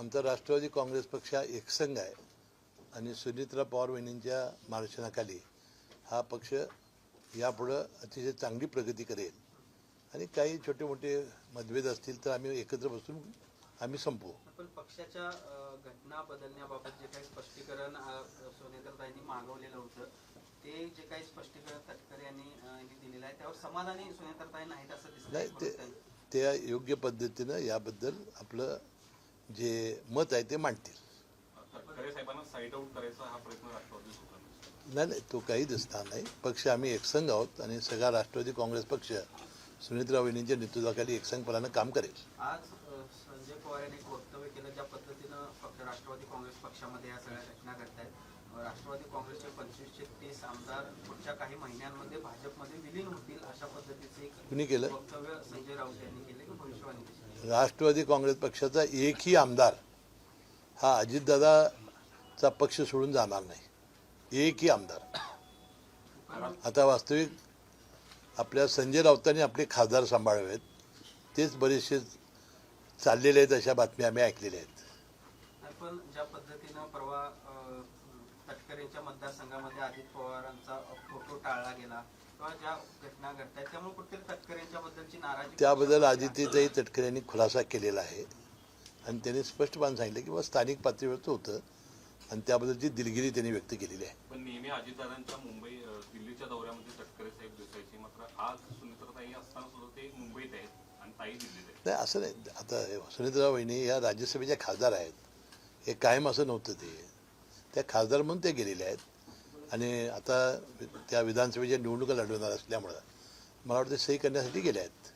आमचा राष्ट्रवादी काँग्रेस पक्ष हा एकसंघ आहे आणि सुनीत्रा पवार वहिनींच्या मार्गदर्शनाखाली हा पक्ष यापुढं अतिशय चांगली प्रगती करेल आणि काही छोटे मोठे मतभेद असतील तर आम्ही एकत्र बसून आम्ही संपवू. पण पक्षाच्या घटना बदलण्याबाबत जे काही स्पष्टीकरण सुनेत्राताईंनी मागवलेलं होतं ते जे काही स्पष्टीकरण तटकरे यांनी दिलेलं आहे त्यावर समाधानी सुनेत्राताई नाहीत असं दिसतंय. नाही, ते योग्य पद्धतीनं याबद्दल आपलं जे मत आहे ते मांडतील. नाही, तो काही दिसणार नाही. पक्ष आम्ही एकसंघ आहोत आणि सगळा राष्ट्रवादी काँग्रेस पक्ष सुनीत्रा वहिनींच्या नेतृत्वाखाली एकसंघपणानं काम करेल. आज संजय पवार यांनी एक वक्तव्य केलं ज्या पद्धतीनं फक्त राष्ट्रवादी काँग्रेस पक्षामध्ये या सगळ्या घटना घडत आहेत. राष्ट्रवादी काँग्रेसचे 25 ते 30 आमदार पुढच्या काही महिन्यांमध्ये भाजपमध्ये विलीन होतील अशा पद्धतीचे कुणी केलं वक्तव्य संजय राऊत यांनी केले की भविष्यवाणी केली. राष्ट्रवादी काँग्रेस पक्षाचा एकही आमदार हा अजितदादाचा पक्ष सोडून जाणार नाही. एकही आमदार. आता वास्तविक आपल्या संजय राऊतांनी आपले खासदार सांभाळावेत तेच बरेचसे चाललेले आहेत अशा बातम्या आम्ही ऐकलेल्या आहेत. पण ज्या पद्धतीनं परवा तटकरेंच्या मतदारसंघामध्ये अजित पवारांचा फोटो टाळला गेला किंवा ज्या घटना घडतात त्यामुळे कुठेतरी तटकरेंच्या बद्दलची नाराजी त्याबद्दल आदित्यताई तटकरे यांनी खुलासा केलेला आहे आणि त्यांनी स्पष्टपणे सांगितलं की स्थानिक पातळीवरचं होतं आणि त्याबद्दलची दिलगिरी त्यांनी व्यक्त केलेली आहे. पण नेहमी अजितदादांच्या दिल्लीच्या दौऱ्यामध्ये तटकरे साहेब दिसायचे, मात्र आज सुनेत्राताई असताना सुद्धा ते मुंबईत आहेत आणि ताई दिल्लीत आहेत. नाही, असं नाही. आता सुनीत्रा वहिनी या राज्यसभेच्या खासदार आहेत. हे कायम असं नव्हतं. त्या खासदार म्हणून ते गेलेले आहेत आणि आता त्या विधानसभेच्या निवडणुका लढवणार असल्यामुळं मला वाटतं सही करण्यासाठी गेले आहेत.